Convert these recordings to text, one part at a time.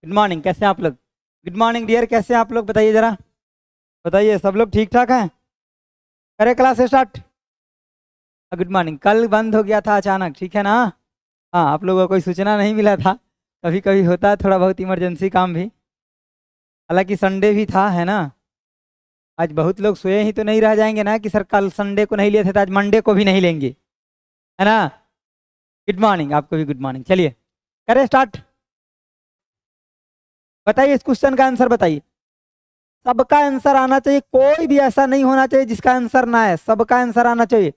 Good morning, कैसे हैं आप लोग? गुड मॉर्निंग डियर, कैसे हैं आप लोग? बताइए जरा, बताइए सब लोग ठीक ठाक हैं? करें क्लास स्टार्ट? Good morning. कल बंद हो गया था अचानक, ठीक है ना? हाँ, आप लोगों को कोई सूचना नहीं मिला था। कभी कभी होता है थोड़ा बहुत इमरजेंसी काम भी। हालांकि संडे भी था, है ना? आज बहुत लोग सोए ही तो नहीं रह जाएंगे ना कि सर कल संडे को नहीं लिए थे तो आज मंडे को भी नहीं लेंगे, है ना? गुड मॉर्निंग, आपको भी गुड मॉर्निंग। चलिए करें स्टार्ट। बताइए इस क्वेश्चन का आंसर बताइए। सबका आंसर आना चाहिए, कोई भी ऐसा नहीं होना चाहिए जिसका आंसर ना है, सबका आंसर आना चाहिए।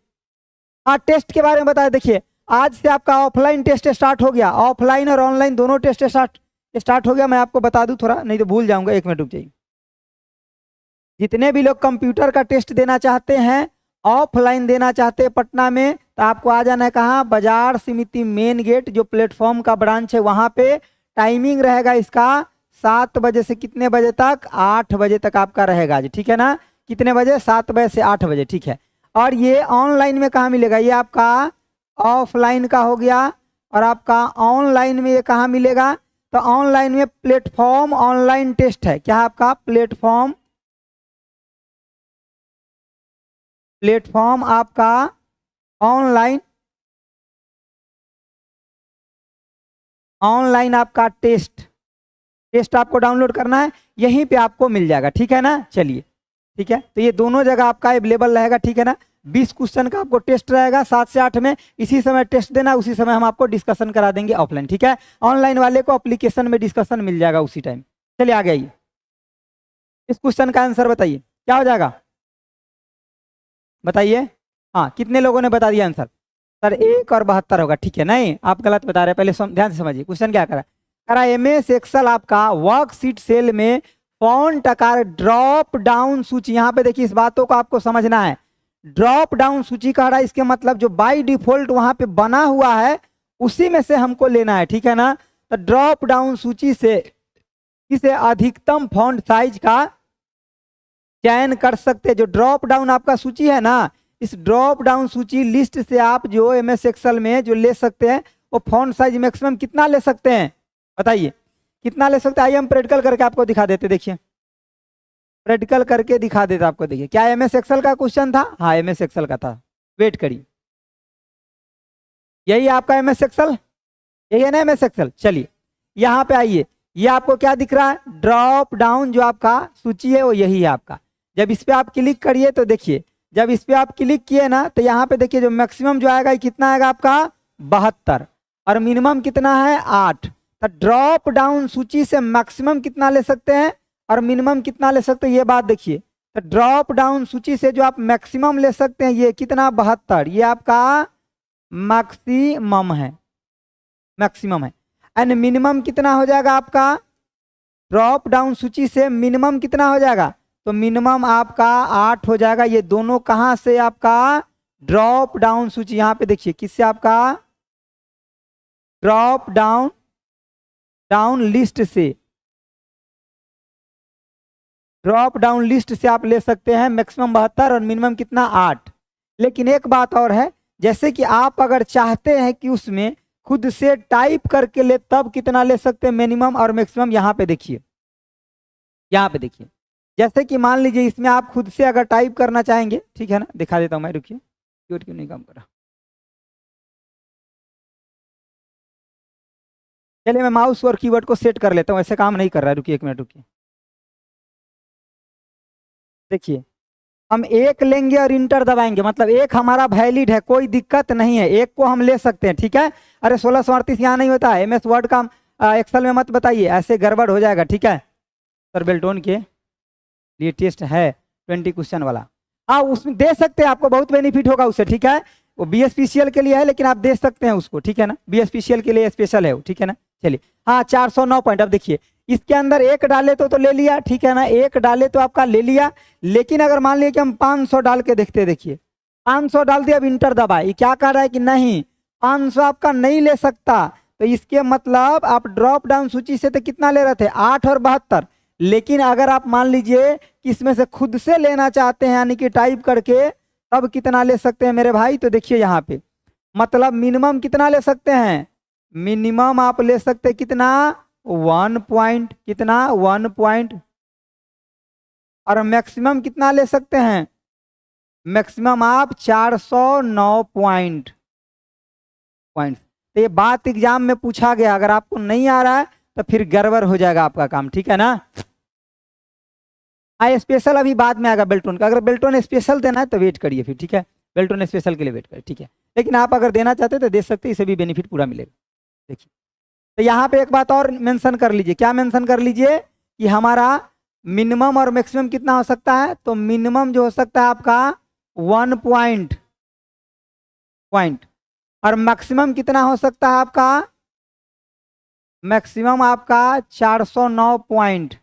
हाँ, टेस्ट के बारे में बताया। देखिए, आज से आपका ऑफलाइन टेस्ट स्टार्ट हो गया, ऑफलाइन और ऑनलाइन दोनों टेस्ट स्टार्ट हो गया। मैं आपको बता दूं थोड़ा, नहीं तो भूल जाऊंगा, 1 मिनट रुक जाइए। जितने भी लोग कंप्यूटर का टेस्ट देना चाहते हैं, ऑफलाइन देना चाहते हैं पटना में, तो आपको आ जाना है कहाँ? बाजार समिति मेन गेट, जो प्लेटफॉर्म का ब्रांच है वहां पे। टाइमिंग रहेगा इसका 7 बजे से कितने बजे तक? 8 बजे तक आपका रहेगा जी, ठीक है ना? कितने बजे? 7 बजे से 8 बजे, ठीक है। और ये ऑनलाइन में कहाँ मिलेगा? ये आपका ऑफलाइन का हो गया। और आपका ऑनलाइन में ये कहाँ मिलेगा? तो ऑनलाइन में प्लेटफॉर्म ऑनलाइन टेस्ट है। क्या आपका? प्लेटफॉर्म आपका ऑनलाइन आपका टेस्ट आपको डाउनलोड करना है, यहीं पे आपको मिल जाएगा, ठीक है ना? चलिए, ठीक है। तो ये दोनों जगह आपका अवेलेबल रहेगा, ठीक है ना? 20 क्वेश्चन का आपको टेस्ट रहेगा 7 से 8 में। इसी समय टेस्ट देना, उसी समय हम आपको डिस्कशन करा देंगे ऑफलाइन, ठीक है? ऑनलाइन वाले को एप्लीकेशन में डिस्कशन मिल जाएगा उसी टाइम। चलिए आगे आइए, इस क्वेश्चन का आंसर बताइए, क्या हो जाएगा? बताइए। हाँ, कितने लोगों ने बता दिया आंसर? सर 1 और 72 होगा, ठीक है। नहीं, आप गलत बता रहे हैं। पहले ध्यान से समझिए क्वेश्चन क्या करा MS एक्सेल आपका वर्कशीट सेल में फॉन्ट आकार ड्रॉप डाउन सूची। यहाँ पे देखिए, इस बातों को आपको समझना है। ड्रॉप डाउन सूची कह रहा है, इसके मतलब जो बाय डिफॉल्ट वहां पे बना हुआ है उसी में से हमको लेना है, ठीक है ना? तो ड्रॉप डाउन सूची से किसे अधिकतम फॉन्ट साइज का चयन कर सकते हैं। जो ड्रॉप डाउन आपका सूची है ना, इस ड्रॉप डाउन सूची लिस्ट से आप जो MS एक्सेल में जो ले सकते हैं, वो फॉन्ट साइज मैक्सिमम कितना ले सकते हैं? बताइए कितना ले सकते हैं? आइए हम प्रैक्टिकल करके आपको दिखा देते। देखिए, प्रैक्टिकल करके दिखा देता आपको। देखिए, क्या MS एक्सेल का क्वेश्चन था? हाँ, MS एक्सेल का था। वेट करिए, यही आपका MS एक्सेल, यही है ना MS एक्सेल? चलिए यहाँ पे आइए, ये आपको क्या दिख रहा है? ड्रॉप डाउन जो आपका सूची है वो यही है आपका। जब इस पे आप क्लिक करिए तो देखिए, जब इस पे आप क्लिक किए ना तो यहाँ पे देखिए, जो मैक्सिमम जो आएगा कितना आएगा आपका? 72। और मिनिमम कितना है? 8। तो ड्रॉप डाउन सूची से मैक्सिमम कितना ले सकते हैं और मिनिमम कितना ले सकते हैं, ये बात देखिए। तो ड्रॉप डाउन सूची से जो आप मैक्सिमम ले सकते हैं, ये कितना? 72। ये आपका मैक्सिमम है, मैक्सिमम है। एंड मिनिमम कितना हो जाएगा आपका? ड्रॉप डाउन सूची से मिनिमम कितना हो जाएगा? तो मिनिमम आपका 8 हो जाएगा। ये दोनों कहां से? आपका ड्रॉप डाउन सूची, यहां पे देखिए किससे? आपका ड्रॉप डाउन लिस्ट से, ड्रॉप डाउन लिस्ट से आप ले सकते हैं मैक्सिमम 72 और मिनिमम कितना? 8। लेकिन एक बात और है, जैसे कि आप अगर चाहते हैं कि उसमें खुद से टाइप करके ले, तब कितना ले सकते हैं मिनिमम और मैक्सिमम? यहाँ पे देखिए, यहाँ पे देखिए, जैसे कि मान लीजिए इसमें आप खुद से अगर टाइप करना चाहेंगे, ठीक है ना? दिखा देता हूँ मैं, रुकिए, कीबोर्ड क्यों नहीं काम कर रहा? चलिए मैं माउस और कीबोर्ड को सेट कर लेता हूँ, ऐसे काम नहीं कर रहा है। रुकिए 1 मिनट, रुकिए। देखिए, हम 1 लेंगे और इंटर दबाएंगे, मतलब 1 हमारा वैलिड है, कोई दिक्कत नहीं है, 1 को हम ले सकते हैं, ठीक है? अरे 1638 यहाँ नहीं होता है। MS वर्ड का एक्सेल में मत बताइए, ऐसे गड़बड़ हो जाएगा, ठीक है? सर बेल्टोन के लिए टेस्ट है 20 क्वेश्चन वाला। हाँ, उसमें दे सकते हैं, आपको बहुत बेनिफिट होगा उससे, ठीक है? वो BSPCL के लिए है, लेकिन आप दे सकते हैं उसको, ठीक है ना? BSPCL के लिए स्पेशल है वो, ठीक है ना? चलिए, हाँ 409 पॉइंट। अब देखिए, इसके अंदर 1 डाले तो ले लिया, ठीक है ना? 1 डाले तो आपका ले लिया। लेकिन अगर मान लिया कि हम 500 डाल के देखते, देखिए 500 डाल दिया, अब इंटर दबाए, ये क्या कह रहा है कि नहीं 500 आपका नहीं ले सकता। तो इसके मतलब आप ड्रॉप डाउन सूची से तो कितना ले रहे थे? 8 और 72। लेकिन अगर आप मान लीजिए कि इसमें से खुद से लेना चाहते हैं, यानी कि टाइप करके, तब कितना ले सकते हैं मेरे भाई? तो देखिए यहाँ पे, मतलब मिनिमम कितना ले सकते हैं? मिनिमम आप ले सकते हैं कितना? 1 पॉइंट कितना 1 पॉइंट, और मैक्सिमम कितना ले सकते हैं, मैक्सिमम आप 409 पॉइंट। तो ये बात एग्जाम में पूछा गया, अगर आपको नहीं आ रहा है तो फिर गड़बड़ हो जाएगा आपका काम, ठीक है ना। स्पेशल अभी बाद में आएगा बेल्टोन का, अगर बेल्टोन स्पेशल देना है तो वेट करिए फिर, ठीक है, बेल्टोन स्पेशल के लिए वेट करिए, ठीक है। लेकिन आप अगर देना चाहते तो दे सकते, इसे भी बेनिफिट पूरा मिलेगा। देखिए तो यहाँ पे एक बात और मेंशन कर लीजिए, क्या मेंशन कर लीजिए कि हमारा मिनिमम और मैक्सिमम कितना हो सकता है, तो मिनिमम जो हो सकता है आपका 1 पॉइंट और मैक्सिमम कितना हो सकता है आपका, मैक्सिमम आपका 409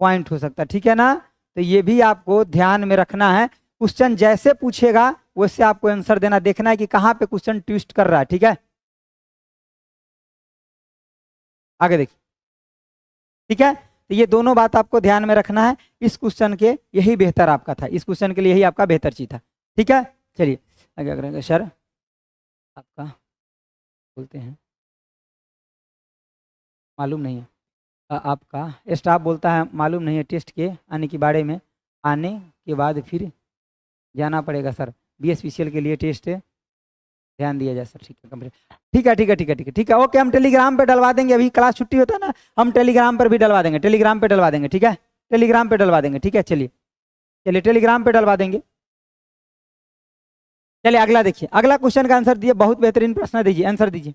पॉइंट हो सकता है, ठीक है ना। तो ये भी आपको ध्यान में रखना है, क्वेश्चन जैसे पूछेगा वैसे आपको आंसर देना, देखना है कि कहाँ पे क्वेश्चन ट्विस्ट कर रहा है, ठीक है। आगे देखिए, ठीक है, तो ये दोनों बात आपको ध्यान में रखना है, इस क्वेश्चन के यही बेहतर आपका था, इस क्वेश्चन के लिए यही आपका बेहतर चीज था, ठीक है। चलिए आगे करेंगे सर, आपका बोलते हैं मालूम नहीं है, आपका स्टाफ बोलता है मालूम नहीं है, टेस्ट के आने के बारे में, आने के बाद फिर जाना पड़ेगा सर, BSPCL के लिए टेस्ट ध्यान दिया जाए सर, ठीक है कंप्लीट, ठीक है ठीक है ठीक है ठीक है ठीक है, ओके। हम टेलीग्राम पे डलवा देंगे, अभी क्लास छुट्टी होता है ना, हम टेलीग्राम पर भी डलवा देंगे, टेलीग्राम पे डलवा देंगे, ठीक है, टेलीग्राम पे डलवा देंगे, ठीक है। चलिए चलिए टेलीग्राम पे डलवा देंगे। चलिए अगला देखिए, अगला क्वेश्चन का आंसर दिए, बहुत बेहतरीन प्रश्न दीजिए, आंसर दीजिए।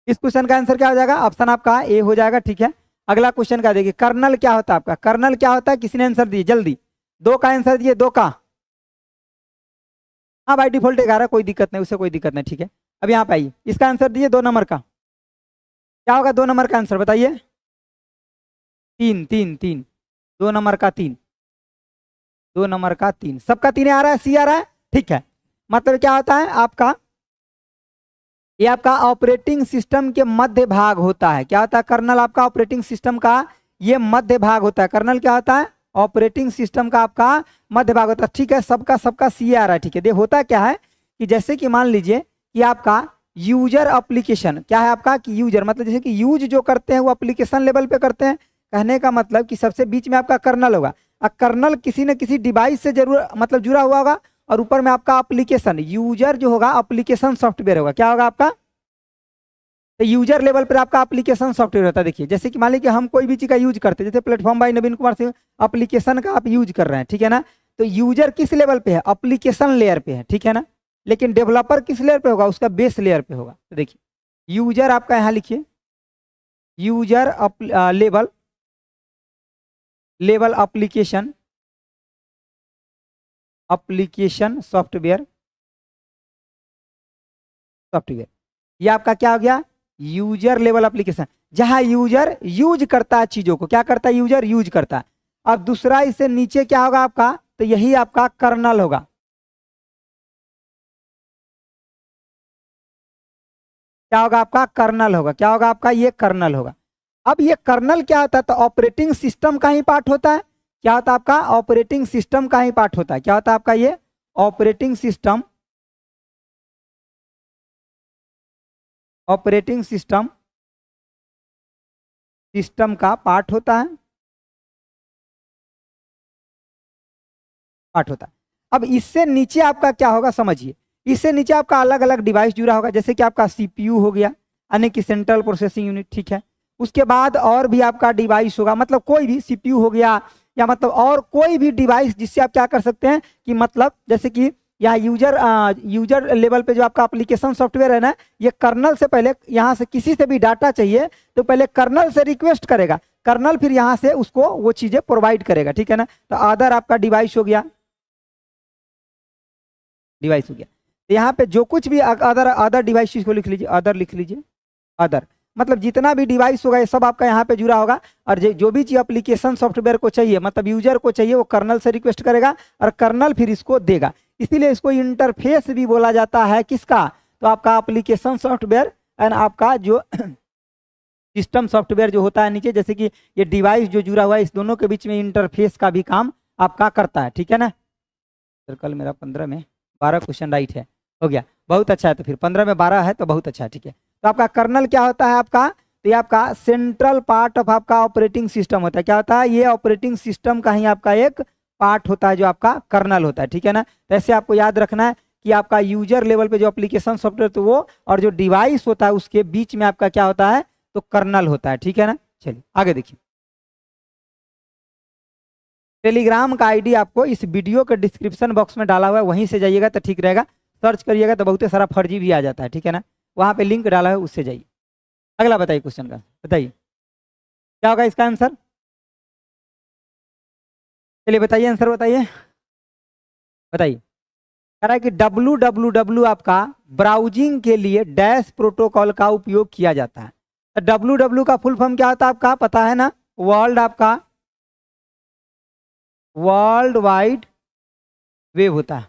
इस क्वेश्चन का आंसर क्या हो जाएगा, ऑप्शन आपका ए हो जाएगा, ठीक है। अगला क्वेश्चन का देखिए, कर्नल क्या होता है आपका, कर्नल क्या होता है, किसी ने आंसर दिए जल्दी, 2 का आंसर दिए, 2 का, हाँ बाई डिफॉल्ट 11, कोई दिक्कत नहीं, उससे कोई दिक्कत नहीं, ठीक है। अब यहाँ पे आइए, इसका आंसर दिए 2 नंबर का, क्या होगा 2 नंबर का आंसर बताइए, 3 3 3, 2 नंबर का 3, 2 नंबर का 3, सबका 3 आ रहा है, सी आ रहा है, ठीक है। मतलब क्या होता है आपका, ये आपका ऑपरेटिंग सिस्टम के मध्य भाग होता है, क्या होता है कर्नल आपका ऑपरेटिंग सिस्टम का ये मध्य भाग होता है, कर्नल क्या होता है ऑपरेटिंग सिस्टम का आपका मध्य भाग होता है, ठीक है। सबका सी आ रहा है, ठीक है। देख होता क्या है कि जैसे कि मान लीजिए कि आपका यूजर एप्लीकेशन क्या है आपका, कि यूजर मतलब जैसे कि यूज जो करते हैं वो एप्लीकेशन लेवल पे करते हैं, कहने का मतलब कि सबसे बीच में आपका कर्नल होगा, और कर्नल किसी न किसी डिवाइस से जरूर मतलब जुड़ा हुआ होगा, और ऊपर में आपका एप्लीकेशन यूजर जो होगा एप्लीकेशन सॉफ्टवेयर होगा, क्या होगा आपका, तो यूजर लेवल पर आपका एप्लीकेशन सॉफ्टवेयर होता है। देखिए जैसे कि मान लीजिए हम कोई भी चीज का यूज करते हैं, जैसे प्लेटफॉर्म बाय नवीन कुमार से एप्लीकेशन का आप यूज कर रहे हैं, ठीक है ना, तो यूजर किस लेवल पे है, एप्लीकेशन लेयर पे है, ठीक है ना। लेकिन डेवलपर किस लेयर पे होगा, उसका बेस लेयर पे होगा। तो देखिए यूजर आपका यहाँ लिखिए, यूजर लेवल एप्लीकेशन सॉफ्टवेयर ये आपका क्या हो गया, यूजर लेवल एप्लीकेशन, जहां यूजर यूज करता है चीजों को, क्या करता है यूजर यूज करता है। अब दूसरा इससे नीचे क्या होगा आपका, तो यही आपका कर्नल होगा, क्या होगा आपका कर्नल होगा, क्या होगा आपका ये कर्नल होगा। अब ये कर्नल क्या होता है, तो ऑपरेटिंग सिस्टम का ही पार्ट होता है, क्या होता है आपका ऑपरेटिंग सिस्टम का ही पार्ट होता है, क्या होता है आपका ये ऑपरेटिंग सिस्टम सिस्टम का पार्ट होता है, अब इससे नीचे आपका क्या होगा समझिए, इससे नीचे आपका अलग अलग डिवाइस जुड़ा होगा, जैसे कि आपका सीपीयू हो गया यानी कि सेंट्रल प्रोसेसिंग यूनिट, ठीक है। उसके बाद और भी आपका डिवाइस होगा, मतलब कोई भी सीपीयू हो गया, या मतलब और कोई भी डिवाइस जिससे आप क्या कर सकते हैं कि मतलब जैसे कि यहाँ यूजर लेवल पे जो आपका एप्लीकेशन सॉफ्टवेयर है ना, ये कर्नल से पहले यहाँ से किसी से भी डाटा चाहिए तो पहले कर्नल से रिक्वेस्ट करेगा, कर्नल फिर यहाँ से उसको वो चीजें प्रोवाइड करेगा, ठीक है ना। तो अदर आपका डिवाइस हो गया, तो यहाँ पे जो कुछ भी अदर डिवाइस को लिख लीजिए, अदर लिख लीजिए, अदर मतलब जितना भी डिवाइस होगा ये सब आपका यहाँ पे जुड़ा होगा, और जो भी चीज एप्लीकेशन सॉफ्टवेयर को चाहिए मतलब यूजर को चाहिए वो कर्नल से रिक्वेस्ट करेगा और कर्नल फिर इसको देगा, इसीलिए इसको इंटरफेस भी बोला जाता है, किसका, तो आपका एप्लीकेशन सॉफ्टवेयर एंड आपका जो सिस्टम सॉफ्टवेयर जो होता है नीचे, जैसे कि ये डिवाइस जो जुड़ा हुआ है इस दोनों के बीच में इंटरफेस का भी काम आपका करता है, ठीक है ना। सर्कल मेरा 15 में 12 क्वेश्चन राइट है, हो गया बहुत अच्छा है, तो फिर 15 में 12 है तो बहुत अच्छा है, ठीक है। तो आपका कर्नल क्या होता है आपका, तो ये आपका सेंट्रल पार्ट ऑफ आपका ऑपरेटिंग सिस्टम होता है। क्या होता है? ये ऑपरेटिंग सिस्टम का ही आपका एक पार्ट होता है जो आपका कर्नल होता है, ठीक है ना। तो ऐसे आपको याद रखना है कि आपका यूजर लेवल पे जो एप्लीकेशन सॉफ्टवेयर तो वो, और जो डिवाइस होता है उसके बीच में आपका क्या होता है? तो कर्नल होता है, ठीक है ना। चलिए आगे देखिए। टेलीग्राम का आईडी आपको इस वीडियो के डिस्क्रिप्शन बॉक्स में डाला हुआ है, वहीं से जाइएगा तो ठीक रहेगा। सर्च करिएगा तो बहुत सारा फर्जी भी आ जाता है, ठीक है ना। वहाँ पे लिंक डाला है, उससे जाइए। अगला बताइए क्वेश्चन का, बताइए क्या होगा इसका आंसर। चलिए बताइए आंसर, बताइए बताइए। कह रहा है कि www आपका ब्राउजिंग के लिए डैश प्रोटोकॉल का उपयोग किया जाता है। तो www का फुल फॉर्म क्या होता है आपका पता है ना? वर्ल्ड आपका वर्ल्ड वाइड वेब होता है,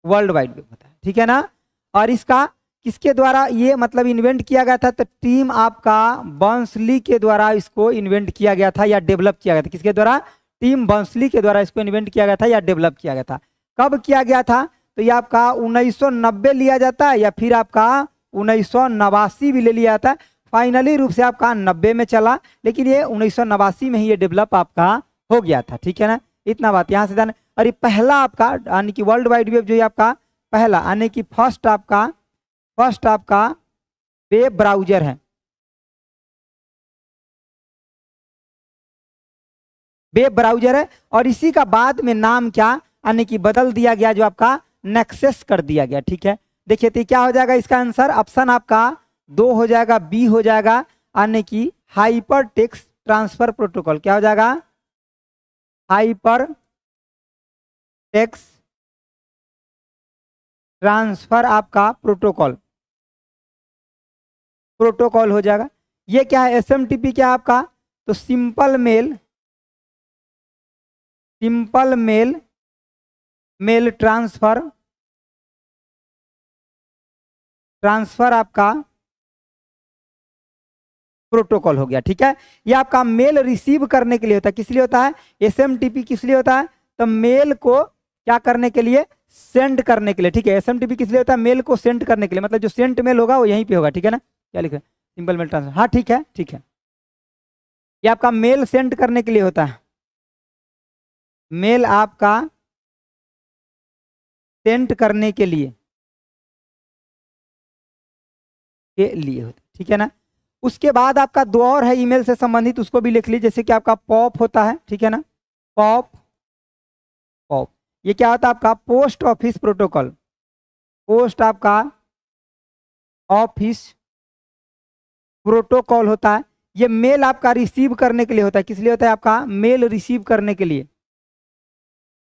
वर्ल्ड वाइड वेब होता है, ठीक है ना। और इसका किसके द्वारा ये मतलब इन्वेंट किया गया था? तो टीम आपका बर्नर्स-ली के द्वारा इसको इन्वेंट किया गया था या डेवलप किया गया था। किसके द्वारा? टीम बर्नर्स-ली के द्वारा इसको इन्वेंट किया गया था या डेवलप किया गया था। कब किया गया था? तो ये आपका 1990 लिया जाता है या फिर आपका 1989 भी ले लिया जाता है। फाइनली रूप से आपका 90 में चला, लेकिन ये 1989 में ही ये डेवलप आपका हो गया था, ठीक है ना। इतना बात यहाँ से जाना। और ये पहला आपका यानी कि वर्ल्ड वाइड वेब जो है आपका पहला यानी कि फर्स्ट आपका वेब ब्राउजर है, वेब ब्राउजर है। और इसी का बाद में नाम क्या यानी कि बदल दिया गया, जो आपका नेक्सस कर दिया गया, ठीक है। देखिए तो क्या हो जाएगा इसका आंसर? ऑप्शन आपका 2 हो जाएगा, बी हो जाएगा यानी कि हाइपर टेक्स्ट ट्रांसफर प्रोटोकॉल। क्या हो जाएगा? हाइपर टेक्स्ट ट्रांसफर आपका प्रोटोकॉल हो जाएगा। ये क्या है? एसएमटीपी क्या है आपका? तो सिंपल मेल ट्रांसफर आपका प्रोटोकॉल हो गया, ठीक है। ये आपका मेल रिसीव करने के लिए होता है। किस लिए होता है? एसएमटीपी किस लिए होता है? तो मेल को क्या करने के लिए? सेंड करने के लिए, ठीक है। एसएमटीपी किस लिए होता है? मेल को सेंड करने के लिए, मतलब जो सेंट मेल होगा वो यहीं पे होगा, ठीक है ना। क्या लिखा है? सिंपल मेल ट्रांसफर, हाँ ठीक है ठीक है। ये आपका मेल सेंड करने के लिए होता है, मेल आपका सेंड करने के लिए होता है, ठीक है ना। उसके बाद आपका दो और है ईमेल से संबंधित, उसको भी लिख लीजिए। जैसे कि आपका पॉप होता है, ठीक है ना। पॉप ये क्या होता है आपका? पोस्ट ऑफिस प्रोटोकॉल, पोस्ट आपका ऑफिस प्रोटोकॉल होता है। ये मेल आपका रिसीव करने के लिए होता है। किस लिए होता है आपका? मेल रिसीव करने के लिए,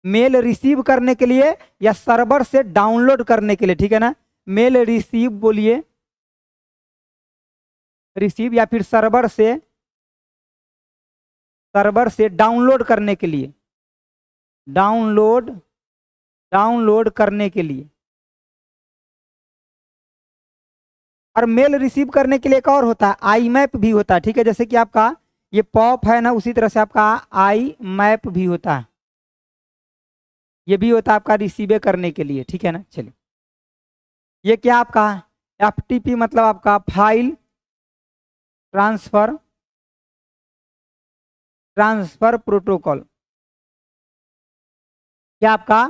मेल रिसीव करने के लिए या सर्वर से डाउनलोड करने के लिए, ठीक है ना। मेल रिसीव बोलिए, रिसीव या फिर सर्वर से डाउनलोड करने के लिए, डाउनलोड करने के लिए। और मेल रिसीव करने के लिए एक और होता है, आई मैप भी होता है, ठीक है। जैसे कि आपका ये पॉप है ना, उसी तरह से आपका आई मैप भी होता है, ये भी होता है आपका रिसीव करने के लिए, ठीक है ना। चलिए ये क्या आपका? एफटीपी मतलब आपका फाइल ट्रांसफर प्रोटोकॉल। क्या आपका?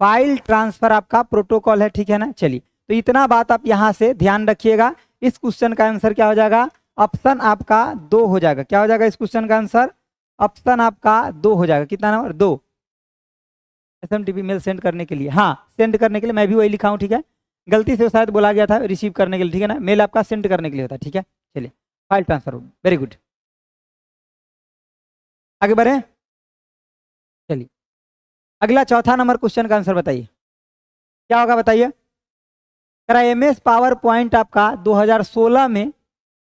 फाइल ट्रांसफर आपका प्रोटोकॉल है, ठीक है ना। चलिए तो इतना बात आप यहां से ध्यान रखिएगा। इस क्वेश्चन का आंसर क्या हो जाएगा? ऑप्शन आपका 2 हो जाएगा। क्या हो जाएगा इस क्वेश्चन का आंसर? ऑप्शन आपका 2 हो जाएगा। कितना नंबर? 2। एसएमटीपी मेल सेंड करने के लिए, हाँ सेंड करने के लिए, मैं भी वही लिखा हूँ, ठीक है। गलती से शायद बोला गया था रिसीव करने के लिए, ठीक है ना। मेल आपका सेंड करने के लिए होता है, ठीक है। चलिए फाइल ट्रांसफर, वेरी गुड। आगे बढ़े, चलिए अगला चौथा नंबर क्वेश्चन का आंसर बताइए क्या होगा, बताइए। करा एमएस पावर पॉइंट आपका 2016 में,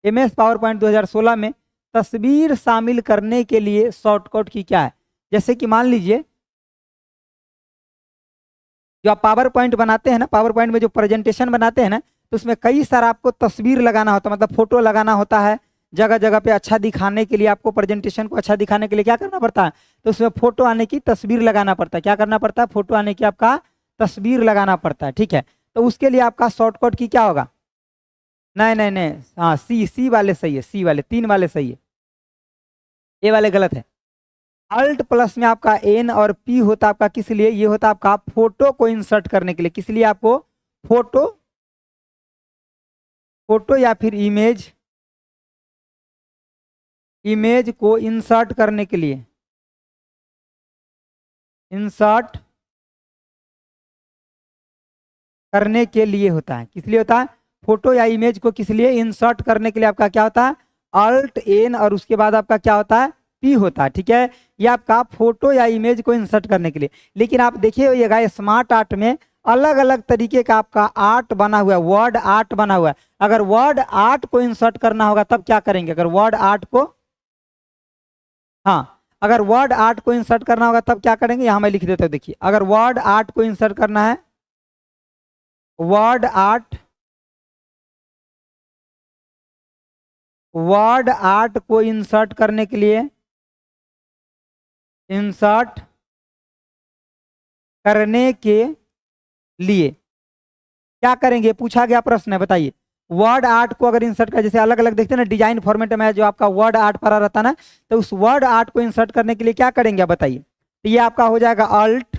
एमएस पावर पॉइंट 2016 में तस्वीर शामिल करने के लिए शॉर्टकट की क्या है? जैसे कि मान लीजिए जो आप पावर पॉइंट बनाते हैं ना, पावर पॉइंट में जो प्रेजेंटेशन बनाते हैं ना, तो उसमें कई सारा आपको तस्वीर लगाना होता है, मतलब फोटो लगाना होता है। जगह जगह पे अच्छा दिखाने के लिए, आपको प्रेजेंटेशन को अच्छा दिखाने के लिए क्या करना पड़ता है? तो उसमें फोटो आने की तस्वीर लगाना पड़ता है। क्या करना पड़ता है? फोटो आने की आपका तस्वीर लगाना पड़ता है, ठीक है। तो उसके लिए आपका शॉर्टकट की क्या होगा? नहीं नहीं नहीं, हाँ सी, सी वाले सही है, सी वाले 3 वाले सही है, ए वाले गलत है। अल्ट प्लस में आपका एन और पी होता आपका किस लिए, ये होता आपका फोटो को इंसर्ट करने के लिए। किस लिए आपको, फोटो, फोटो या फिर इमेज, इमेज को इंसर्ट करने के लिए, इंसर्ट करने के लिए होता है। किस लिए होता है, फोटो या इमेज को किस लिए इंसर्ट करने के लिए आपका क्या होता है, अल्ट एन और उसके बाद आपका क्या होता है, पी होता है। ठीक है, ये आपका फोटो या इमेज को इंसर्ट करने के लिए। लेकिन आप देखिएगा स्मार्ट आर्ट में अलग अलग तरीके का आपका आर्ट बना हुआ है, वर्ड आर्ट बना हुआ है। अगर वर्ड आर्ट को इंसर्ट करना होगा तब क्या करेंगे, अगर वर्ड आर्ट को, हाँ अगर वर्ड आर्ट को इंसर्ट करना होगा तब क्या करेंगे, यहां मैं लिख देता हूं। देखिए अगर वर्ड आर्ट को इंसर्ट करना है, वर्ड आर्ट, वर्ड आर्ट को इंसर्ट करने के लिए, इंसर्ट करने के लिए क्या करेंगे, पूछा गया प्रश्न है, बताइए। वर्ड आर्ट को अगर इंसर्ट कर, जैसे अलग अलग देखते हैं ना डिजाइन फॉर्मेट में जो आपका वर्ड आर्ट पड़ा रहता है ना, तो उस वर्ड आर्ट को इंसर्ट करने के लिए क्या करेंगे बताइए। तो ये आपका हो जाएगा अल्ट,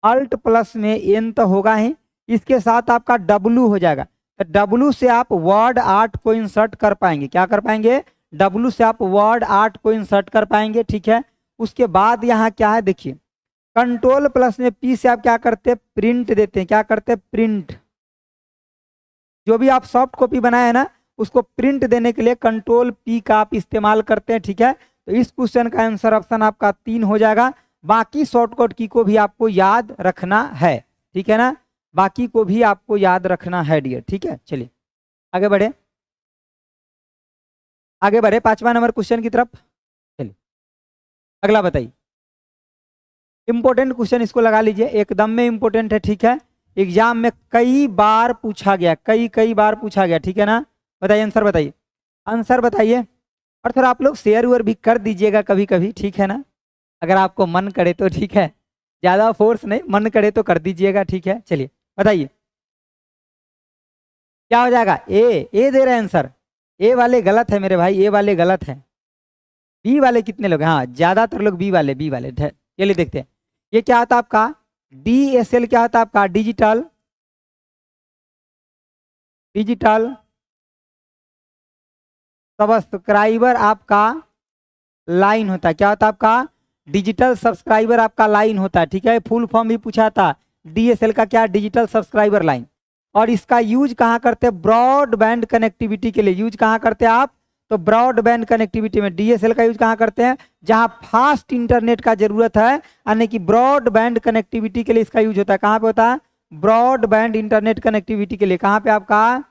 अल्ट प्लस में एन तो होगा ही, इसके साथ आपका डब्लू हो जाएगा। तो डब्लू से आप वर्ड आर्ट को इंसर्ट कर पाएंगे, क्या कर पाएंगे, डब्लू से आप वर्ड आर्ट को इंसर्ट कर पाएंगे। ठीक है, उसके बाद यहाँ क्या है देखिए, कंट्रोल प्लस में पी से आप क्या करते हैं, प्रिंट देते हैं। क्या करते हैं, प्रिंट। जो भी आप सॉफ्ट कॉपी बनाए है ना, उसको प्रिंट देने के लिए कंट्रोल पी का आप इस्तेमाल करते हैं। ठीक है, तो इस क्वेश्चन का आंसर ऑप्शन आपका 3 हो जाएगा। बाकी शॉर्टकट की को भी आपको याद रखना है, ठीक है ना, बाकी को भी आपको याद रखना है डियर। ठीक है, चलिए आगे बढ़े, आगे बढ़े 5वां नंबर क्वेश्चन की तरफ। चलिए अगला बताइए, इंपॉर्टेंट क्वेश्चन इसको लगा लीजिए, एकदम में इंपॉर्टेंट है। ठीक है, एग्जाम में कई बार पूछा गया, कई बार पूछा गया। ठीक है ना, बताइए आंसर, बताइए आंसर बताइए। और थोड़ा आप लोग शेयर वेयर भी कर दीजिएगा कभी कभी, ठीक है ना, अगर आपको मन करे तो। ठीक है, ज़्यादा फोर्स नहीं, मन करे तो कर दीजिएगा। ठीक है, चलिए बताइए क्या हो जाएगा, ए दे रहे हैं आंसर। ए वाले गलत है मेरे भाई, ए वाले गलत है। बी वाले कितने लोग, हाँ ज़्यादातर लोग बी वाले, बी वाले। चलिए देखते हैं ये क्या होता है आपका, DSL क्या होता है आपका, डिजिटल, डिजिटल सब्सक्राइबर आपका लाइन होता है। क्या होता है आपका, डिजिटल सब्सक्राइबर आपका लाइन होता है। ठीक है, फुल फॉर्म भी पूछा था, DSL का क्या, डिजिटल सब्सक्राइबर लाइन। और इसका यूज कहाँ करते हैं, ब्रॉडबैंड कनेक्टिविटी के लिए यूज कहाँ करते हैं आप, तो ब्रॉडबैंड कनेक्टिविटी में DSL का यूज कहाँ करते हैं, जहां फास्ट इंटरनेट का जरूरत है, यानी कि ब्रॉडबैंड कनेक्टिविटी के लिए इसका यूज होता है। कहाँ पे होता है, ब्रॉडबैंड इंटरनेट कनेक्टिविटी के लिए। कहाँ पे आपका,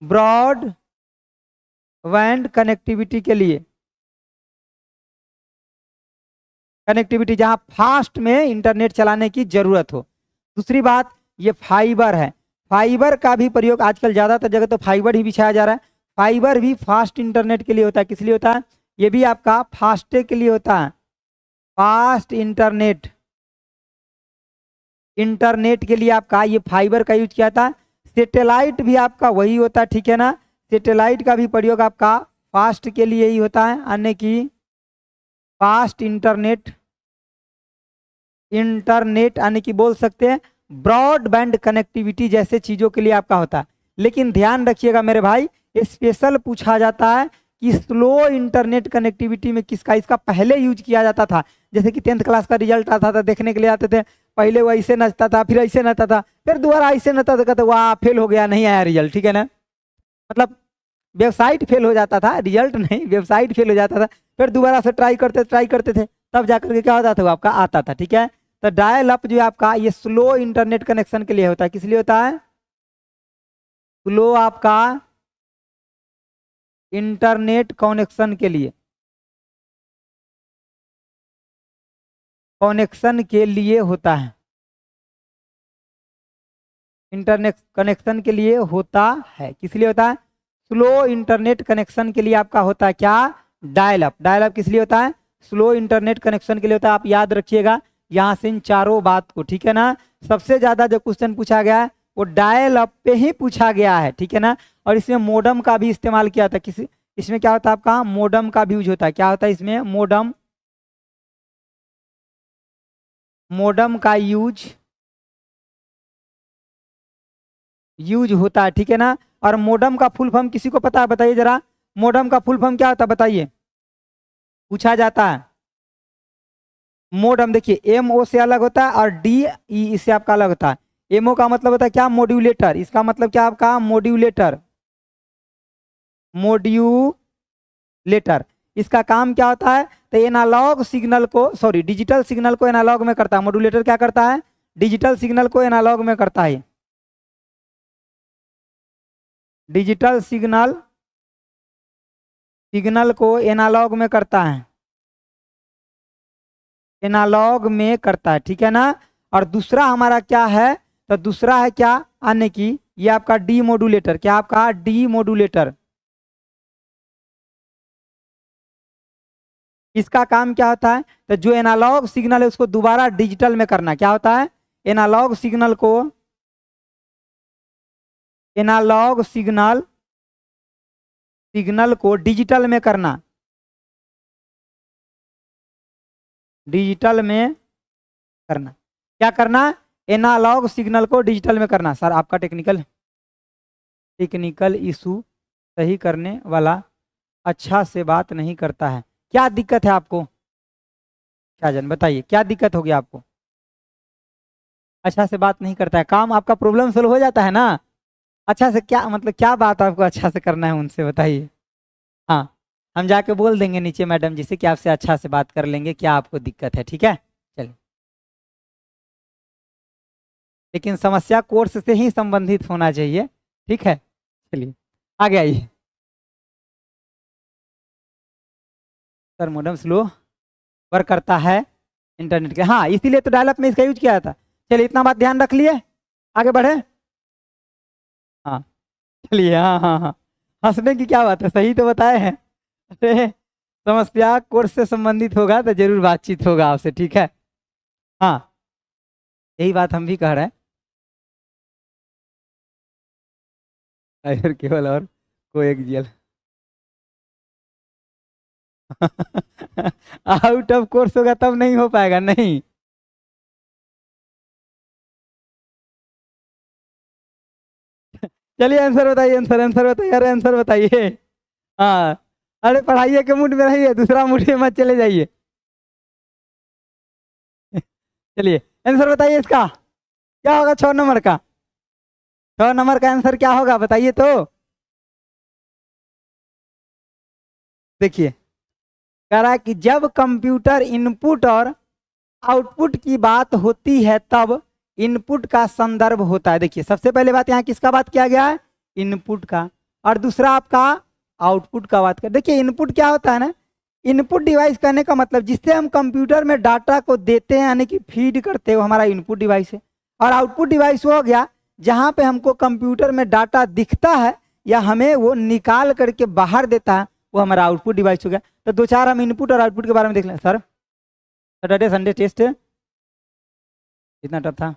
ब्रॉडबैंड कनेक्टिविटी के लिए, कनेक्टिविटी जहां फास्ट में इंटरनेट चलाने की जरूरत हो। दूसरी बात ये फाइबर है, फाइबर का भी प्रयोग आजकल ज्यादातर जगह तो फाइबर ही बिछाया जा रहा है। फाइबर भी फास्ट इंटरनेट के लिए होता है। किस लिए होता है, ये भी आपका फास्टे के लिए होता है, फास्ट इंटरनेट, इंटरनेट के लिए आपका ये फाइबर का यूज किया था। सैटेलाइट भी आपका वही होता है। ठीक है ना, सैटेलाइट का भी प्रयोग आपका फास्ट के लिए ही होता है, यानी कि फास्ट इंटरनेट, इंटरनेट यानी कि बोल सकते हैं ब्रॉडबैंड कनेक्टिविटी जैसे चीजों के लिए आपका होता है। लेकिन ध्यान रखिएगा मेरे भाई, स्पेशल पूछा जाता है कि स्लो इंटरनेट कनेक्टिविटी में किसका, इसका पहले यूज किया जाता था। जैसे कि 10th क्लास का रिजल्ट आता था, देखने के लिए आते थे, पहले वो ऐसे नचता था, फिर ऐसे नचता था, फिर दोबारा ऐसे नचता था, कहते वाह फेल हो गया, नहीं आया रिजल्ट। ठीक है ना, मतलब वेबसाइट फेल हो जाता था, रिजल्ट नहीं, वेबसाइट फेल हो जाता था, फिर दोबारा से ट्राई करते थे, तब जाकर के क्या होता था, वो आपका आता था। ठीक है, तो डायल अप जो है आपका ये स्लो इंटरनेट कनेक्शन के लिए होता है। किस लिए होता है, स्लो आपका इंटरनेट कनेक्शन के लिए, कनेक्शन के लिए होता है, इंटरनेट कनेक्शन के लिए होता है। किस लिए होता है, स्लो इंटरनेट कनेक्शन के लिए आपका होता है क्या, डायल अप। डायल अप किस लिए होता है, स्लो इंटरनेट कनेक्शन के लिए होता है। आप याद रखिएगा यहाँ से इन चारों बात को। ठीक है ना, सबसे ज्यादा जो क्वेश्चन पूछा गया है वो डायल अप पे ही पूछा गया है, ठीक है ना। और इसमें मोडम का भी इस्तेमाल किया था। किसी इसमें क्या होता है आपका, मोडम का भी यूज होता है। क्या होता है इसमें, मोडम, मोडम का यूज होता है, ठीक है ना। और मोडम का फुल फॉर्म किसी को पता है, बताइए जरा, मोडम का फुल फॉर्म क्या होता है बताइए, पूछा जाता है। मोडम देखिए एम ओ से अलग होता है और डी ई इससे आपका अलग होता है। एमओ का मतलब होता है क्या, मॉड्यूलेटर। इसका मतलब क्या आपका, मॉड्यूलेटर, मॉड्यूलेटर। इसका काम क्या होता है, तो एनालॉग सिग्नल को, सॉरी डिजिटल सिग्नल को एनालॉग में करता है। मॉड्यूलेटर क्या करता है, डिजिटल सिग्नल को एनालॉग में करता है। डिजिटल सिग्नल को एनालॉग में करता है, एनालॉग में करता है, ठीक है ना। और दूसरा हमारा क्या है, तो दूसरा है क्या, आने की, ये आपका डी मॉड्यूलेटर। क्या आपका, डी मॉड्यूलेटर। इसका काम क्या होता है, तो जो एनालॉग सिग्नल है उसको दोबारा डिजिटल में करना। क्या होता है, एनालॉग सिग्नल को, एनालॉग सिग्नल को डिजिटल में करना, डिजिटल में करना। क्या करना, एनालॉग सिग्नल को डिजिटल में करना। सर आपका टेक्निकल इशू सही करने वाला अच्छा से बात नहीं करता है, क्या दिक्कत है आपको, क्या जन बताइए क्या दिक्कत होगी आपको, अच्छा से बात नहीं करता है, काम आपका प्रॉब्लम सोल्व हो जाता है ना। अच्छा से क्या मतलब, क्या बात आपको अच्छा से करना है उनसे बताइए। हाँ हम जाके बोल देंगे नीचे मैडम जी से कि आपसे अच्छा से बात कर लेंगे, क्या आपको दिक्कत है, ठीक है। चलिए, लेकिन समस्या कोर्स से ही संबंधित होना चाहिए, ठीक है। चलिए आगे आइए। सर मोडेम स्लो वर्क करता है इंटरनेट के, हाँ इसीलिए तो डायलअप में इसका यूज किया था। चलिए इतना बात ध्यान रख लिए, आगे बढ़े। हाँ चलिए, हाँ हाँ हाँ, हंसने की क्या बात है, सही तो बताए हैं। अरे समस्या कोर्स से संबंधित होगा तो जरूर बातचीत होगा आपसे, ठीक है। हाँ यही बात हम भी कह रहे हैं। केवल और को एक जेल आउट ऑफ कोर्स होगा तब नहीं हो पाएगा, नहीं। चलिए आंसर बताइए, आंसर बताइए, अरे आंसर बताइए। हाँ अरे पढ़ाइए के मूड में रहिए, दूसरा मूड में मत चले जाइए। चलिए आंसर बताइए इसका, क्या होगा 6 नंबर का, 6 नंबर का आंसर क्या होगा बताइए तो। देखिए कह रहा है कि जब कंप्यूटर इनपुट और आउटपुट की बात होती है तब इनपुट का संदर्भ होता है। देखिए सबसे पहले बात यहाँ किसका बात किया गया है, इनपुट का, और दूसरा आपका आउटपुट का बात कर। देखिए इनपुट क्या होता है ना, इनपुट डिवाइस कहने का मतलब जिससे हम कंप्यूटर में डाटा को देते हैं, यानी कि फीड करते हैं, वो हमारा इनपुट डिवाइस है। और आउटपुट डिवाइस वो हो गया जहाँ पे हमको कंप्यूटर में डाटा दिखता है या हमें वो निकाल करके बाहर देता है, वो हमारा आउटपुट डिवाइस हो गया। तो दो चार हम इनपुट और आउटपुट के बारे में देख लें। सर सैटरडे संडे टेस्ट कितना टफ था,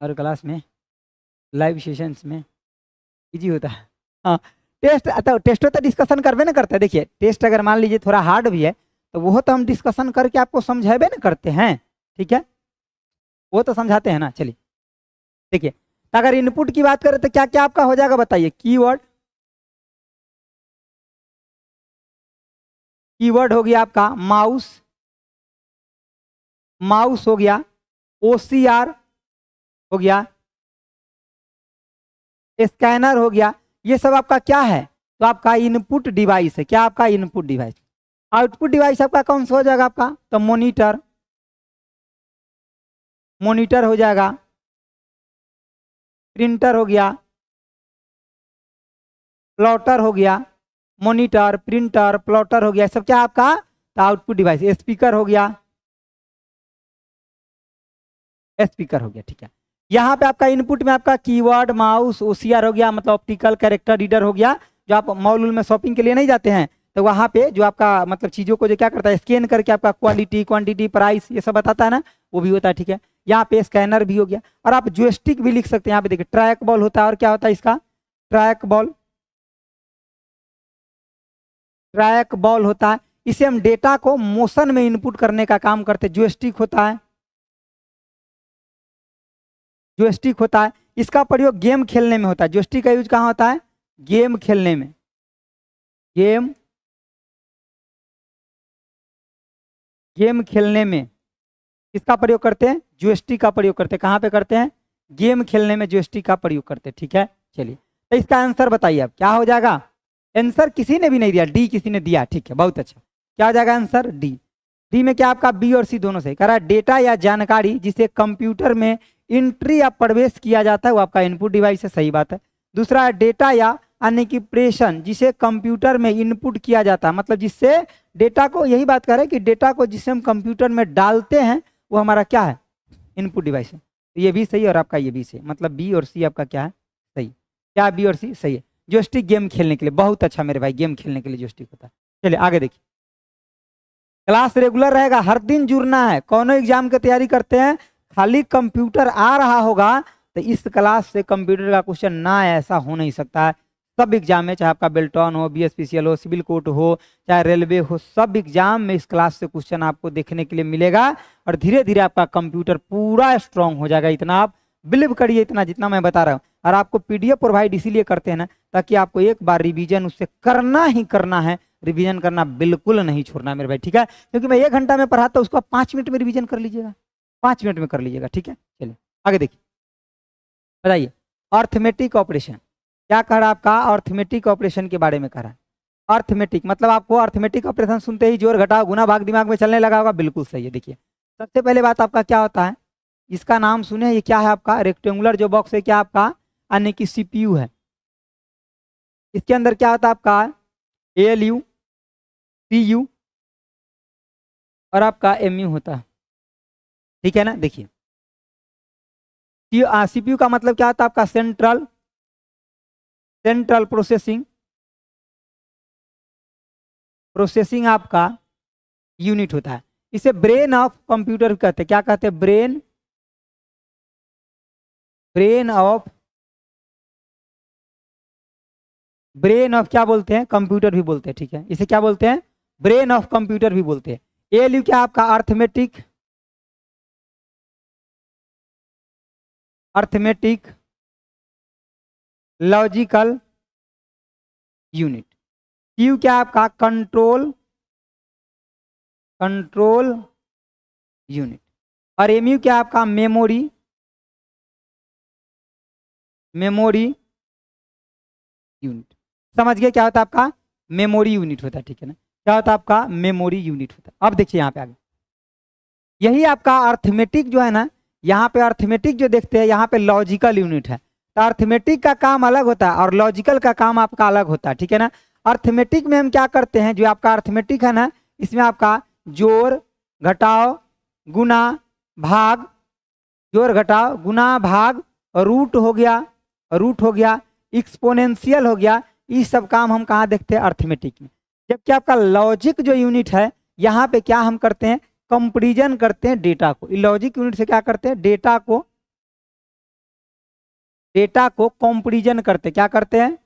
हर क्लास में लाइव सेशंस में इजी होता है। हाँ टेस्ट तो टेस्ट तो डिस्कशन करवे ना करते हैं। देखिए टेस्ट अगर मान लीजिए थोड़ा हार्ड भी है तो वो तो हम डिस्कशन करके आपको समझावे ना करते हैं, ठीक है, वो तो समझाते हैं ना। चलिए देखिए तो अगर इनपुट की बात करें तो क्या क्या आपका हो जाएगा बताइए, कीवर्ड, कीवर्ड हो गया आपका माउस, माउस हो गया, ओसीआर हो गया, स्कैनर हो गया, ये सब आपका क्या है, तो आपका इनपुट डिवाइस है। क्या आपका इनपुट डिवाइस। आउटपुट डिवाइस आपका कौन सा हो जाएगा आपका, तो मॉनिटर, मॉनिटर हो जाएगा, प्रिंटर हो गया, प्लॉटर हो गया, मॉनिटर प्रिंटर प्लॉटर हो गया, सब क्या आपका, तो आउटपुट डिवाइस। स्पीकर हो गया, स्पीकर हो गया, ठीक है। यहाँ पे आपका इनपुट में आपका कीवर्ड माउस ओसीआर हो गया, मतलब ऑप्टिकल कैरेक्टर रीडर हो गया। जो आप मॉल में शॉपिंग के लिए नहीं जाते हैं तो वहाँ पे जो आपका मतलब चीज़ों को जो क्या करता है, स्कैन करके आपका क्वालिटी क्वांटिटी प्राइस ये सब बताता है ना, वो भी होता है, ठीक है। यहाँ पे स्कैनर भी हो गया, और आप जॉयस्टिक भी लिख सकते हैं। यहाँ पे देखिए ट्रैक बॉल होता है, और क्या होता है इसका, ट्रैक बॉल, ट्रैक बॉल होता है। इसे हम डेटा को मोशन में इनपुट करने का काम करते हैं। जॉयस्टिक होता है, जॉयस्टिक होता है, इसका प्रयोग गेम खेलने में होता है। जॉयस्टिक का यूज कहाँ होता है, गेम खेलने में, गेम खेलने में किसका प्रयोग करते हैं, जॉयस्टिक का प्रयोग करते हैं। कहाँ पे करते हैं, गेम खेलने में जॉयस्टिक का प्रयोग करते हैं। ठीक है, चलिए तो इसका आंसर बताइए अब क्या हो जाएगा। आंसर किसी ने भी नहीं दिया, डी किसी ने दिया, ठीक है बहुत अच्छा। क्या हो जाएगा आंसर, डी। डी में क्या आपका बी और सी दोनों सही। कह रहा है डेटा या जानकारी जिसे कंप्यूटर में एंट्री या प्रवेश किया जाता है वो आपका इनपुट डिवाइस है, सही बात है। दूसरा है डेटा या यानी कि प्रेषण जिसे कंप्यूटर में इनपुट किया जाता है, मतलब जिससे डेटा को, यही बात कर रहे हैं कि डेटा को जिसे हम कंप्यूटर में डालते हैं वो हमारा क्या है, इनपुट डिवाइस है। तो ये भी सही और आपका ये भी सही, मतलब बी और सी आपका क्या है, सही। क्या बी और सी सही है। जॉयस्टिक गेम खेलने के लिए, बहुत अच्छा मेरे भाई, गेम खेलने के लिए जॉयस्टिक होता है। चलिए आगे देखिए, क्लास रेगुलर रहेगा, हर दिन जुड़ना है। कौन एग्जाम की तैयारी करते हैं, खाली कंप्यूटर आ रहा होगा तो इस क्लास से कंप्यूटर का क्वेश्चन ना आए ऐसा हो नहीं सकता है। सब एग्जाम में, चाहे आपका बेल्टॉन हो, BSPCL हो, सिविल कोर्ट हो, चाहे रेलवे हो, सब एग्जाम में इस क्लास से क्वेश्चन आपको देखने के लिए मिलेगा। और धीरे धीरे आपका कंप्यूटर पूरा स्ट्रांग हो जाएगा, इतना आप बिलीव करिए, इतना जितना मैं बता रहा हूँ। और आपको PDF प्रोवाइड इसीलिए करते हैं ना, ताकि आपको एक बार रिवीजन उससे करना ही करना है, रिवीजन करना बिल्कुल नहीं छोड़ना मेरे भाई, ठीक है। क्योंकि मैं 1 घंटा में पढ़ाता हूँ, उसको आप 5 मिनट में रिवीजन कर लीजिएगा, 5 मिनट में कर लीजिएगा, ठीक है। चलिए आगे देखिए, बताइए अर्थमेटिक ऑपरेशन क्या कह रहा है आपका, अर्थमेटिक ऑपरेशन के बारे में कह रहा है। अर्थमेटिक मतलब आपको अर्थमेटिक ऑपरेशन सुनते ही जोड़ घटाव गुना भाग दिमाग में चलने लगा होगा, बिल्कुल सही है। देखिए सबसे पहले बात आपका क्या होता है, इसका नाम सुने, ये क्या है आपका, रेक्टेंगुलर जो बॉक्स है क्या आपका, यानी कि CPU है। इसके अंदर क्या होता है आपका, ALU, CU और आपका MU होता है, ठीक है ना। देखिए CPU का मतलब क्या होता है आपका, सेंट्रल प्रोसेसिंग आपका यूनिट होता है। इसे ब्रेन ऑफ कंप्यूटर कहते हैं। क्या कहते हैं, ब्रेन ऑफ क्या बोलते हैं, कंप्यूटर भी बोलते हैं, ठीक है। इसे क्या बोलते हैं, ब्रेन ऑफ कंप्यूटर भी बोलते हैं। ALU क्या आपका, अर्थमेटिक लॉजिकल यूनिट। CU क्या आपका, कंट्रोल यूनिट। और MU क्या आपका, मेमोरी यूनिट। समझ गए क्या होता है आपका, मेमोरी यूनिट होता है, ठीक है ना। क्या होता है आपका, मेमोरी यूनिट होता है। अब देखिए यहाँ पे आगे, यही आपका अर्थमेटिक जो है ना, यहाँ पे अर्थमेटिक जो देखते हैं यहाँ पे लॉजिकल यूनिट है। तो अर्थमेटिक का काम अलग होता है और लॉजिकल का काम आपका अलग होता है, ठीक है ना। अर्थमेटिक में हम क्या करते हैं, जो आपका अर्थमेटिक है ना, इसमें आपका जोड़ घटाव गुना भाग, जोड़ घटाव गुना भाग, रूट हो गया, एक्सपोनेंशियल हो गया, ये सब काम हम कहाँ देखते हैं, अर्थमेटिक में। जबकि आपका लॉजिक जो यूनिट है, यहाँ पे क्या हम करते हैं, कंपैरिजन करते हैं डेटा को। लॉजिक यूनिट से क्या करते हैं, डेटा को कंपैरिजन करते हैं। क्या करते हैं,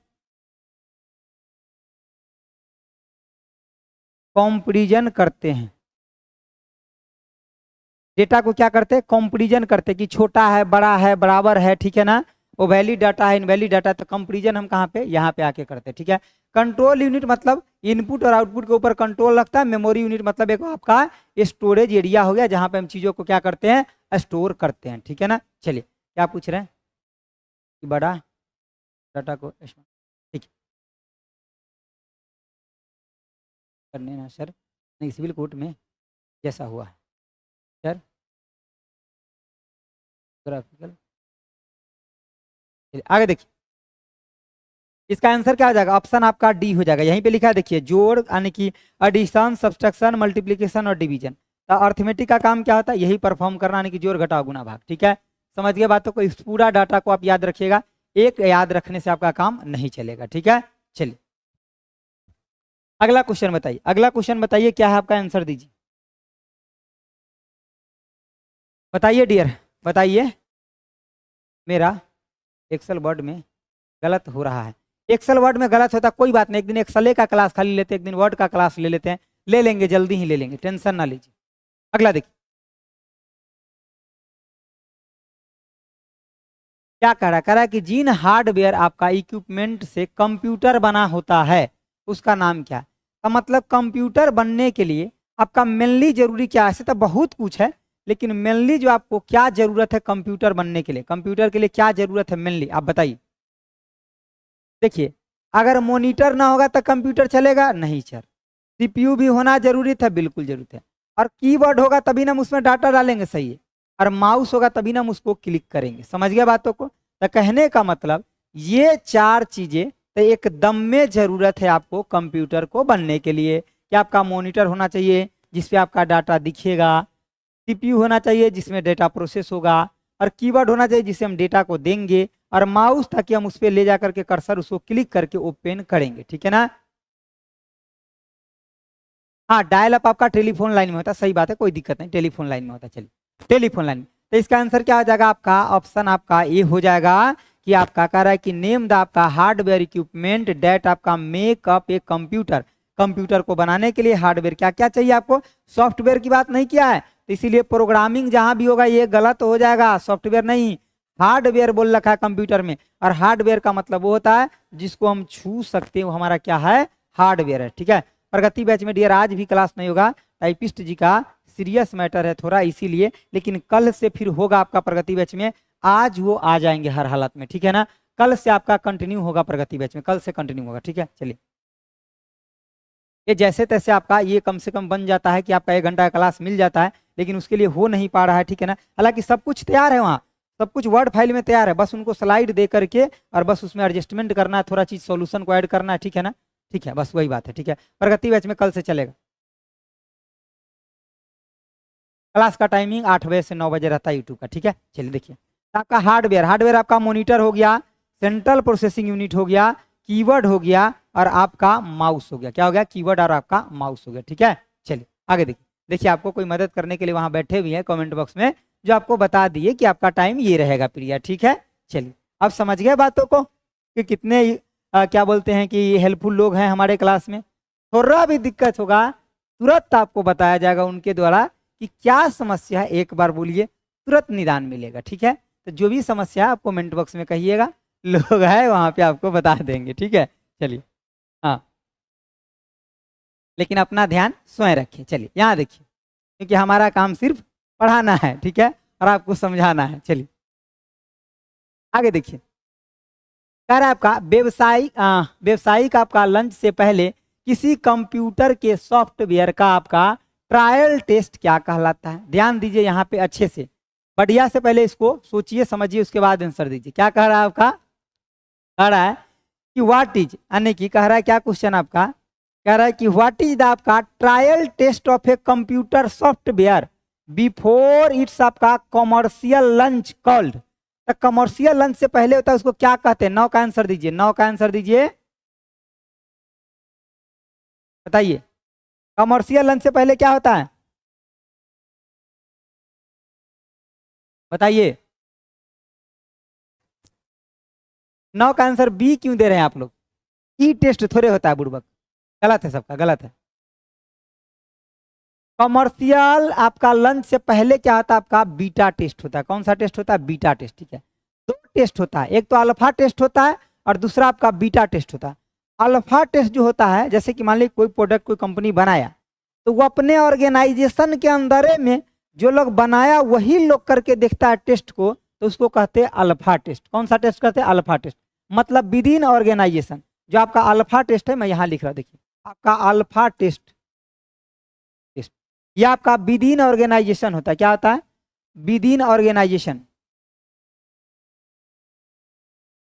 कंपैरिजन करते हैं। डेटा को क्या करते हैं, कंपैरिजन करते हैं कि छोटा है, बड़ा है, बराबर है, ठीक है ना। वो वैलिड डाटा है, इनवैलिड डाटा, तो कंपैरिजन हम कहाँ पे, यहाँ पे आके करते हैं, ठीक है। कंट्रोल यूनिट मतलब इनपुट और आउटपुट के ऊपर कंट्रोल रखता है। मेमोरी यूनिट मतलब एक आपका स्टोरेज एरिया हो गया, जहाँ पे हम चीजों को क्या करते हैं, स्टोर करते हैं, ठीक है ना। चलिए क्या पूछ रहे हैं, कि बड़ा डाटा को, ठीक है करने ना सर, नहीं सिविल कोर्ट में जैसा हुआ है सर, ग्राफिकल। आगे देखिए, इसका आंसर क्या हो जाएगा, ऑप्शन आपका डी हो जाएगा। यहीं पे लिखा है देखिए, जोड़ यानी कि एडिशन, सब्सट्रैक्शन, मल्टीप्लिकेशन और डिवीजन। तो अर्थमेटिक का काम क्या होता है, यही परफॉर्म करना, यानी कि जोड़ घटाव गुना भाग, ठीक है। समझ गए बातों को, इस पूरा डाटा को आप याद रखिएगा, एक याद रखने से आपका काम नहीं चलेगा, ठीक है। चलिए अगला क्वेश्चन बताइए, अगला क्वेश्चन बताइए क्या है आपका, आंसर दीजिए, बताइए डियर। बताइए, मेरा एक्सेल वर्ड में गलत हो रहा है। एक्सेल वर्ड में गलत होता कोई बात नहीं, एक दिन एक्सेल का क्लास खाली लेते हैं, एक दिन वर्ड का क्लास ले लेते हैं, ले लेंगे, जल्दी ही ले लेंगे, टेंशन ना लीजिए। अगला देखिए क्या कह रहा है कि जिन हार्डवेयर आपका इक्विपमेंट से कंप्यूटर बना होता है उसका नाम क्या है। तो मतलब कंप्यूटर बनने के लिए आपका मेनली जरूरी क्या है, ऐसे तो बहुत कुछ है, लेकिन मेनली जो आपको क्या जरूरत है कंप्यूटर बनने के लिए, कंप्यूटर के लिए क्या जरूरत है मेनली, आप बताइए। देखिए, अगर मॉनिटर ना होगा तो कंप्यूटर चलेगा नहीं सर, सीपीयू भी होना जरूरी था, बिल्कुल जरूरत है, और कीबोर्ड होगा तभी ना हम उसमें डाटा डालेंगे, सही है, और माउस होगा तभी ना हम उसको क्लिक करेंगे। समझ गया बातों को। तो कहने का मतलब ये चार चीजें तो एकदम में जरूरत है आपको कंप्यूटर को बनने के लिए कि आपका मॉनिटर होना चाहिए जिसपे आपका डाटा दिखेगा, सीपीयू होना चाहिए जिसमें डेटा प्रोसेस होगा, और कीबोर्ड होना चाहिए जिससे हम डेटा को देंगे, और माउस ताकि हम उस पर ले जा करके कर्सर उसको क्लिक करके ओपन करेंगे। ठीक है ना। हाँ, डायल अप आपका टेलीफोन लाइन में होता है, सही बात है, कोई दिक्कत नहीं, टेलीफोन लाइन में होता है। चलिए, टेलीफोन लाइन, तो इसका आंसर क्या हो जाएगा आपका, ऑप्शन आपका ए हो जाएगा कि आपका कह रहा है कि नेम द आपका हार्डवेयर इक्विपमेंट डेट आपका make up a computer. Computer को बनाने के लिए हार्डवेयर क्या क्या चाहिए आपको, सॉफ्टवेयर की बात नहीं किया है, तो इसीलिए प्रोग्रामिंग जहां भी होगा ये गलत हो जाएगा, सॉफ्टवेयर नहीं, हार्डवेयर बोल रखा है कंप्यूटर में, और हार्डवेयर का मतलब वो होता है जिसको हम छू सकते हैं, वो हमारा क्या है, हार्डवेयर है। ठीक है। प्रगति बैच में डियर आज भी क्लास नहीं होगा, टाइपिस्ट जी का सीरियस मैटर है थोड़ा इसीलिए, लेकिन कल से फिर होगा आपका प्रगति बैच में, आज वो आ जाएंगे हर हालत में। ठीक है ना, कल से आपका कंटिन्यू होगा प्रगति बैच में, कल से कंटिन्यू होगा। ठीक है। चलिए, ये जैसे तैसे आपका ये कम से कम बन जाता है कि आपका 1 घंटा का क्लास मिल जाता है, लेकिन उसके लिए हो नहीं पा रहा है। ठीक है ना, हालांकि सब कुछ तैयार है, वहाँ सब कुछ वर्ड फाइल में तैयार है, बस उनको स्लाइड दे करके और बस उसमें एडजस्टमेंट करना है, थोड़ा चीज सॉल्यूशन को ऐड करना है। ठीक है ना, ठीक है, बस वही बात है। ठीक है, प्रगति बैच में कल से चलेगा। क्लास का टाइमिंग 8 बजे से 9 बजे रहता है यूट्यूब का। ठीक है। चलिए देखिए, आपका हार्डवेयर, हार्डवेयर आपका मॉनिटर हो गया, सेंट्रल प्रोसेसिंग यूनिट हो गया, कीवर्ड हो गया, और आपका माउस हो गया। क्या हो गया, कीवर्ड और आपका माउस हो गया। ठीक है। चलिए आगे देखिए, देखिए आपको कोई मदद करने के लिए वहां बैठे हुए हैं कमेंट बॉक्स में, जो आपको बता दिए कि आपका टाइम ये रहेगा प्रिया। ठीक है। चलिए, अब समझ गए बातों को कि कितने क्या बोलते हैं कि हेल्पफुल लोग हैं हमारे क्लास में। थोड़ा भी दिक्कत होगा तुरंत आपको बताया जाएगा उनके द्वारा कि क्या समस्या है, एक बार बोलिए, तुरंत निदान मिलेगा। ठीक है। तो जो भी समस्या है आप कमेंट बॉक्स में कहिएगा, लोग है वहां पे आपको बता देंगे। ठीक है। चलिए, हाँ, लेकिन अपना ध्यान स्वयं रखिए। चलिए यहाँ देखिए, क्योंकि हमारा काम सिर्फ पढ़ाना है। ठीक है, और आपको समझाना है। चलिए आगे देखिए, कह रहा है आपका व्यवसायिक आपका लंच से पहले किसी कंप्यूटर के सॉफ्टवेयर का आपका ट्रायल टेस्ट क्या कहलाता है। ध्यान दीजिए यहाँ पे अच्छे से, बढ़िया से पहले इसको सोचिए समझिए, उसके बाद आंसर दीजिए। क्या कह रहा है आपका, कह रहा है कि व्हाट इज, यानी कि कह रहा है क्या क्वेश्चन आपका, कह रहा है कि व्हाट इज द आपका trial test of a computer software before its आपका कॉमर्शियल लंच कॉल्ड। तो कमर्शियल लंच से पहले होता है उसको क्या कहते हैं, 9 का आंसर दीजिए, 9 का आंसर दीजिए, बताइए। कमर्शियल लंच से पहले क्या होता है, बताइए। 9 का आंसर बी क्यों दे रहे हैं आप लोग, ई टेस्ट थोड़े होता है बुड़बक, गलत है, सबका गलत है। कमर्शियल आपका लंच से पहले क्या होता है, आपका बीटा टेस्ट होता है। कौन सा टेस्ट होता है, बीटा टेस्ट। ठीक है, 2 टेस्ट होता है, एक तो अल्फा टेस्ट होता है और दूसरा आपका बीटा टेस्ट होता है। अल्फा टेस्ट जो होता है, जैसे कि मान लीजिए कोई प्रोडक्ट कोई कंपनी बनाया, तो वो अपने ऑर्गेनाइजेशन के अंदर में जो लोग बनाया वही लोग करके देखता है टेस्ट को, तो उसको कहते हैं अल्फा टेस्ट। कौन सा टेस्ट कहते हैं, अल्फा टेस्ट, मतलब विद इन ऑर्गेनाइजेशन। जो आपका अल्फा टेस्ट है, मैं यहाँ लिख रहा हूँ, देखिए आपका अल्फा टेस्ट, ये आपका विद इन ऑर्गेनाइजेशन होता है। क्या होता है, within organisation,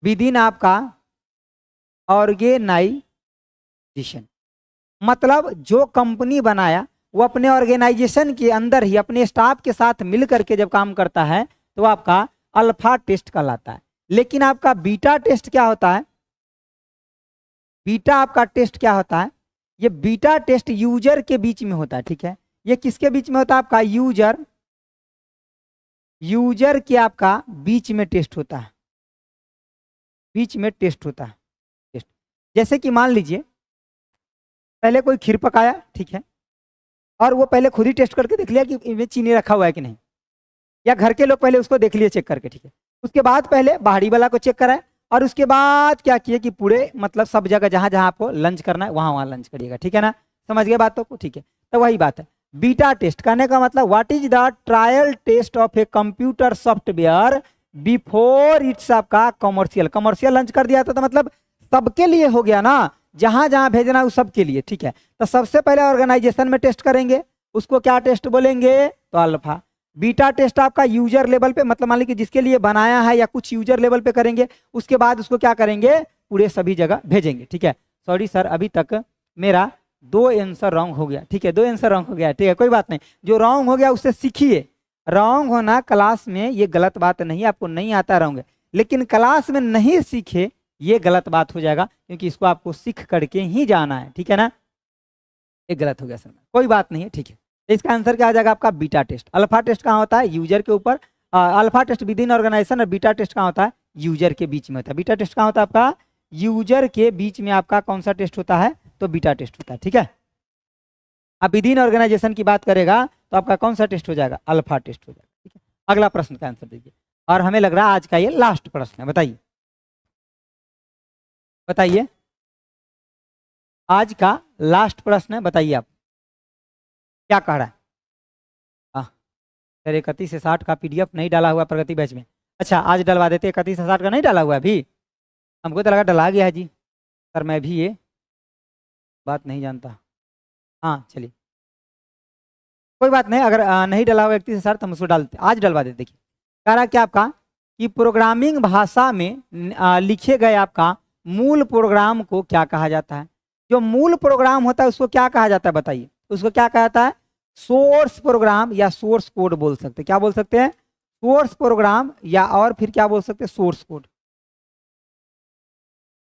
within आपका ऑर्गेनाइजेशन, मतलब जो कंपनी बनाया वो अपने ऑर्गेनाइजेशन के अंदर ही अपने स्टाफ के साथ मिल करके जब काम करता है तो आपका अल्फा टेस्ट कहलाता है। लेकिन आपका बीटा टेस्ट क्या होता है, बीटा आपका टेस्ट क्या होता है, ये बीटा टेस्ट यूजर के बीच में होता है। ठीक है, ये किसके बीच में होता है, आपका यूजर यूजर के आपका बीच में टेस्ट होता है, बीच में टेस्ट होता है। टेस्ट जैसे कि मान लीजिए पहले कोई खीर पकाया, ठीक है, और वो पहले खुद ही टेस्ट करके देख लिया कि इसमें चीनी रखा हुआ है कि नहीं, या घर के लोग पहले उसको देख लिए चेक करके, ठीक है। उसके बाद पहले बाहरी वाला को चेक कराए, और उसके बाद क्या किए कि पूरे मतलब सब जगह जहां जहां आपको लंच करना है वहां वहां लंच करिएगा, ठीक है ना, समझ गए बातों को, ठीक है। तो वही बात है, बीटा टेस्ट करने का मतलब what is the trial test of a computer software before its आपका कमर्शियल। कमर्शियल लंच कर दिया तो मतलब सबके लिए हो गया ना, जहां जहां भेजना है उस सबके लिए, ठीक है। तो सबसे पहले ऑर्गेनाइजेशन में टेस्ट करेंगे, उसको क्या टेस्ट बोलेंगे, तो अल्फा। बीटा टेस्ट आपका यूजर लेवल पे, मतलब मान लीजिए जिसके लिए बनाया है या कुछ यूजर लेवल पे करेंगे, उसके बाद उसको क्या करेंगे, पूरे सभी जगह भेजेंगे, ठीक है। सॉरी सर, अभी तक मेरा 2 आंसर रॉन्ग हो गया, ठीक है, 2 आंसर रॉन्ग हो गया, ठीक है, कोई बात नहीं। जो रॉन्ग हो गया उससे सीखिए। रॉन्ग होना क्लास में ये गलत बात नहीं, आपको नहीं आता रॉन्ग, लेकिन क्लास में नहीं सीखे ये गलत बात हो जाएगा, क्योंकि इसको आपको सीख करके ही जाना है, ठीक है ना। ये गलत हो गया सर, कोई बात नहीं है, ठीक है। इसका आंसर क्या आ जाएगा आपका, बीटा टेस्ट। अल्फा टेस्ट कहाँ होता है, यूजर के ऊपर। Alpha test within organisation, और बीटा टेस्ट कहाँ होता है, यूजर के बीच में होता है। बीटा टेस्ट कहाँ होता है आपका, यूजर के बीच में आपका कौन सा टेस्ट होता है, तो बीटा टेस्ट होता है, ठीक है। अब विद इन ऑर्गेनाइजेशन की बात करेगा तो आपका कौन सा टेस्ट हो जाएगा, अल्फा टेस्ट हो जाएगा, ठीक है। अगला प्रश्न का आंसर दीजिए, और हमें लग रहा है आज का ये लास्ट प्रश्न है, बताइए बताइए, आज का लास्ट प्रश्न है, बताइए आप क्या कह रहा है। सर 31 से 60 का पीडीएफ नहीं डाला हुआ प्रगति बैच में, अच्छा आज डलवा देते, 31 से 60 का नहीं डाला हुआ अभी, हमको तो लगा डला गया है जी। सर मैं भी ये बात नहीं जानता, हाँ चलिए कोई बात नहीं, अगर नहीं डला हुआ 31 से 60 तो हम उसको डालते, आज डलवा देते। देखिए कह रहा क्या आपका कि प्रोग्रामिंग भाषा में लिखे गए आपका मूल प्रोग्राम को क्या कहा जाता है। जो मूल प्रोग्राम होता है उसको क्या कहा जाता है, बताइए उसको क्या कहा जाता है, सोर्स प्रोग्राम या सोर्स कोड बोल सकते हैं। क्या बोल सकते हैं, सोर्स प्रोग्राम, या और फिर क्या बोल सकते हैं, source code.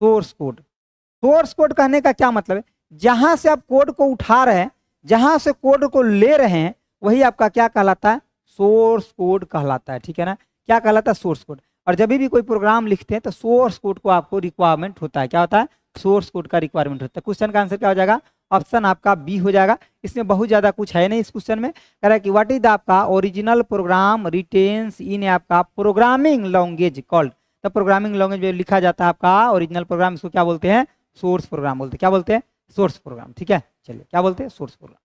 Source code, source code कहने का क्या मतलब है, जहां से आप कोड को उठा रहे हैं, जहां से कोड को ले रहे हैं, वही आपका क्या कहलाता है, सोर्स कोड कहलाता है, ठीक है ना। क्या कहलाता है, सोर्स कोड। और जब भी कोई प्रोग्राम लिखते हैं तो सोर्स कोड को आपको रिक्वायरमेंट होता है, क्या होता है, सोर्स कोड का रिक्वायरमेंट होता है। क्वेश्चन का आंसर क्या हो जाएगा, ऑप्शन आपका बी हो जाएगा। इसमें बहुत ज्यादा कुछ है नहीं इस क्वेश्चन में, कह रहा है कि व्हाट इज आपका ओरिजिनल प्रोग्राम रिटेन्स इन आपका प्रोग्रामिंग लैंग्वेज कॉल्ड। तो प्रोग्रामिंग लैंग्वेज में लिखा जाता है आपका ओरिजिनल प्रोग्राम, इसको क्या बोलते हैं, सोर्स प्रोग्राम बोलते हैं। क्या बोलते हैं, सोर्स प्रोग्राम, ठीक है। चलिए क्या बोलते हैं, सोर्स प्रोग्राम।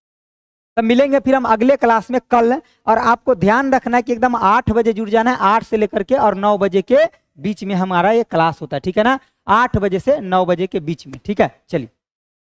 तब मिलेंगे फिर हम अगले क्लास में कल, और आपको ध्यान रखना है कि एकदम 8 बजे जुड़ जाना है, 8 से लेकर के और 9 बजे के बीच में हमारा ये क्लास होता है, ठीक है ना, 8 बजे से 9 बजे के बीच में, ठीक है। चलिए।